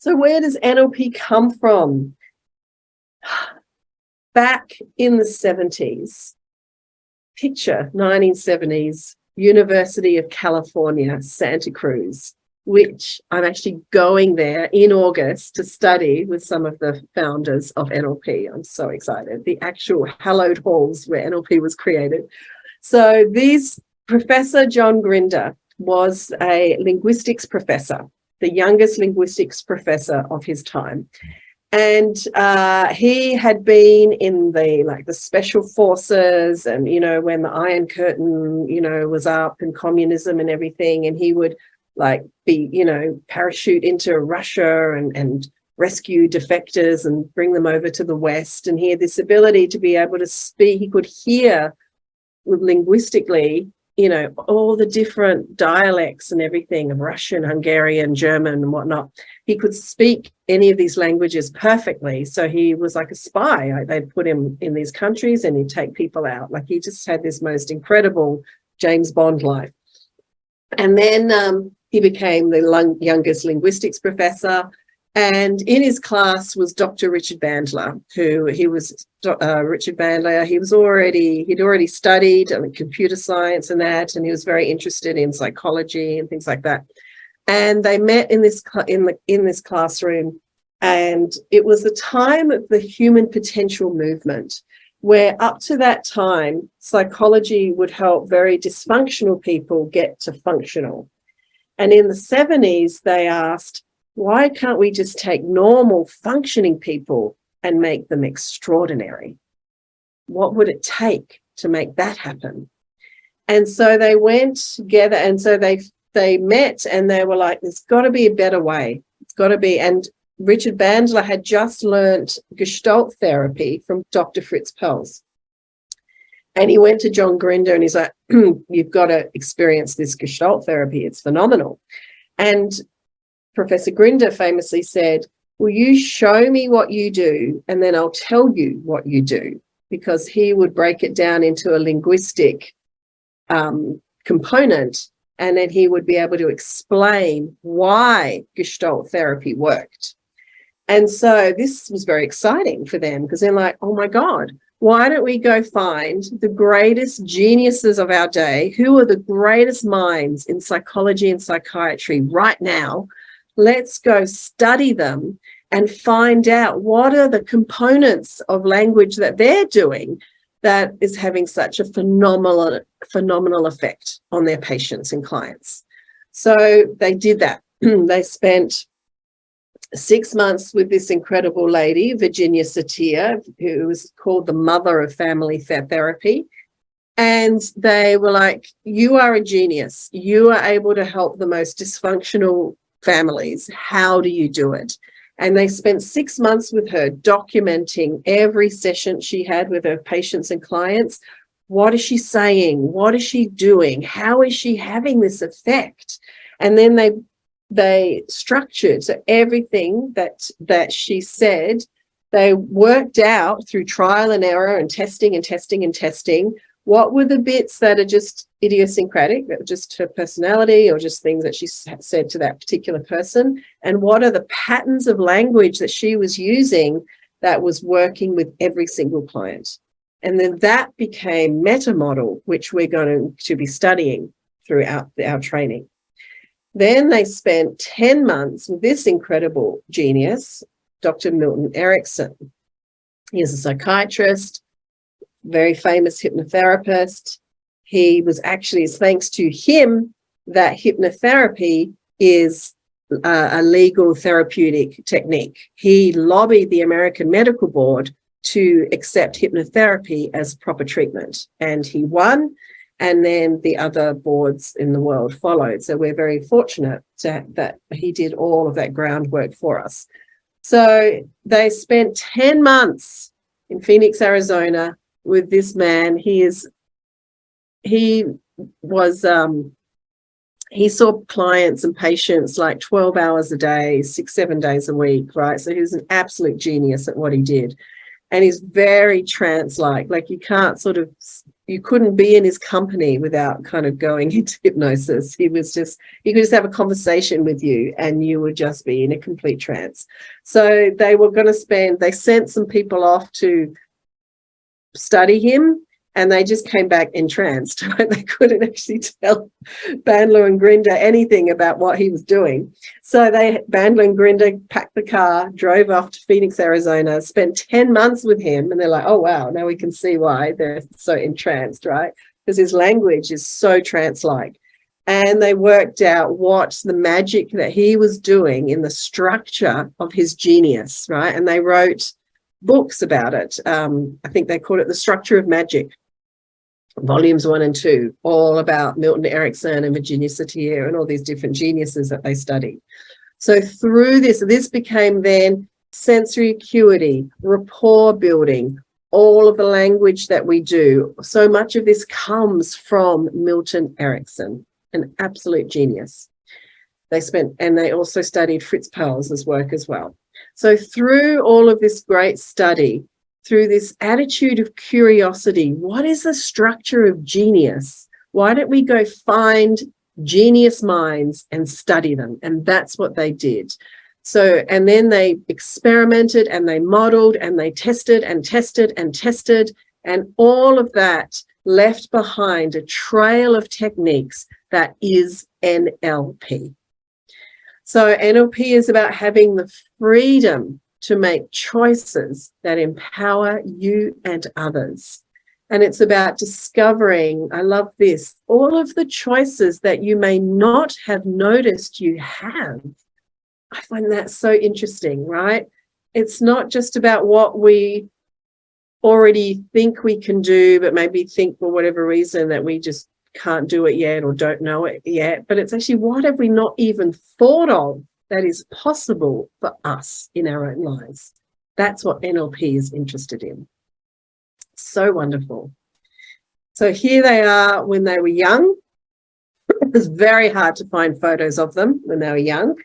So where does NLP come from? Back in the 70s, picture 1970s, University of California, Santa Cruz, which I'm actually going there in August to study with some of the founders of NLP. I'm so excited. The actual hallowed halls where NLP was created. So Professor John Grinder was a linguistics professor, the youngest linguistics professor of his time. And he had been in the special forces, and, when the Iron Curtain, was up and communism and everything, and he would be, parachute into Russia and rescue defectors and bring them over to the West. And he had this ability to be able to speak. He could hear linguistically, all the different dialects and everything of Russian, Hungarian, German and whatnot. He could speak any of these languages perfectly. So he was like a spy. They'd put him in these countries and he'd take people out. He just had this most incredible James Bond life. And then he became the youngest linguistics professor. And in his class was Dr. Richard Bandler, Richard Bandler. He'd already studied computer science and that, and he was very interested in psychology and things like that. And they met in this classroom, and it was the time of the human potential movement, where up to that time, psychology would help very dysfunctional people get to functional. And in the 70s, they asked, why can't we just take normal functioning people and make them extraordinary? What would it take to make that happen? And so they went together, and so they met, and they were like, there's got to be a better way. It's got to be. And Richard Bandler had just learnt Gestalt therapy from Dr. Fritz Perls. And he went to John Grinder and he's like, you've got to experience this Gestalt therapy. It's phenomenal. And Professor Grinder famously said, will you show me what you do and then I'll tell you what you do? Because he would break it down into a linguistic component, and then he would be able to explain why Gestalt therapy worked. And so this was very exciting for them, because they're like, oh my God, why don't we go find the greatest geniuses of our day? Who are the greatest minds in psychology and psychiatry right now? Let's go study them and find out what are the components of language that they're doing that is having such a phenomenal effect on their patients and clients. So they did that. They spent 6 months with this incredible lady, Virginia Satir, who was called the mother of family therapy. And they were like, you are a genius. You are able to help the most dysfunctional families. How do you do it? And they spent 6 months with her documenting every session she had with her patients and clients. What is she saying? What is she doing? How is she having this effect? And then they structured, so everything that she said, they worked out through trial and error and testing, what were the bits that are just idiosyncratic, that were just her personality or just things that she said to that particular person, and what are the patterns of language that she was using that was working with every single client. And then that became meta model, which we're going to be studying throughout our training. Then they spent 10 months with this incredible genius, Dr. Milton Erickson. He is a psychiatrist, very famous hypnotherapist. He was actually, it's thanks to him that hypnotherapy is a legal therapeutic technique. He lobbied the American Medical Board to accept hypnotherapy as proper treatment, and he won. And then the other boards in the world followed. So we're very fortunate that he did all of that groundwork for us. So they spent 10 months in Phoenix, Arizona with this man. He saw clients and patients like 12 hours a day, 6-7 days a week, right? So he was an absolute genius at what he did. And he's very trance-like, like you can't sort of, you couldn't be in his company without kind of going into hypnosis. He could just have a conversation with you and you would just be in a complete trance. So they sent some people off to study him, and they just came back entranced, right? They couldn't actually tell Bandler and Grinder anything about what he was doing. So Bandler and Grinder packed the car, drove off to Phoenix, Arizona, spent 10 months with him, and they're like, oh, wow, now we can see why they're so entranced, right? Because his language is so trance-like. And they worked out what the magic that he was doing in the structure of his genius, right? And they wrote books about it. I think they called it The Structure of Magic, volumes 1 and 2, all about Milton Erickson and Virginia Satir and all these different geniuses that they studied. So through this became then sensory acuity, rapport building, all of the language that we do. So much of this comes from Milton Erickson, an absolute genius. They also studied Fritz Perls' work as well. So through all of this great study, through this attitude of curiosity, what is the structure of genius? Why don't we go find genius minds and study them? And that's what they did. So, and then they experimented and they modeled and they tested and tested and tested, and all of that left behind a trail of techniques that is NLP. So NLP is about having the freedom to make choices that empower you and others. And it's about discovering, I love this, all of the choices that you may not have noticed you have. I find that so interesting, right? It's not just about what we already think we can do, but maybe think for whatever reason that we just can't do it yet or don't know it yet. But it's actually, what have we not even thought of that is possible for us in our own lives? That's what NLP is interested in. So wonderful. So here they are when they were young. It was very hard to find photos of them when they were young.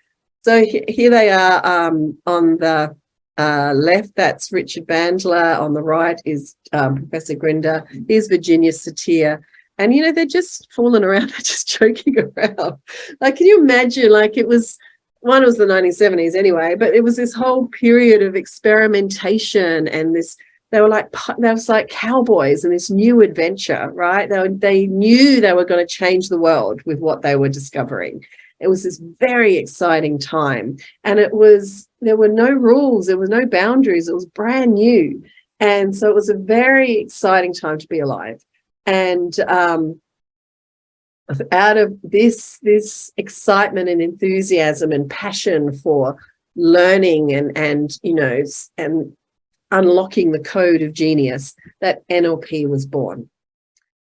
So here they are on the left, that's Richard Bandler. On the right is Professor Grinder. Here's Virginia Satir. And, you know, they're just fooling around, they're just joking around. Like, can you imagine, like, it was the 1970s anyway, but it was this whole period of experimentation and this, they was like cowboys in this new adventure, right? They knew they were going to change the world with what they were discovering. It was this very exciting time. And there were no rules, there were no boundaries, it was brand new. And so it was a very exciting time to be alive. And out of this excitement and enthusiasm and passion for learning and unlocking the code of genius, that NLP was born.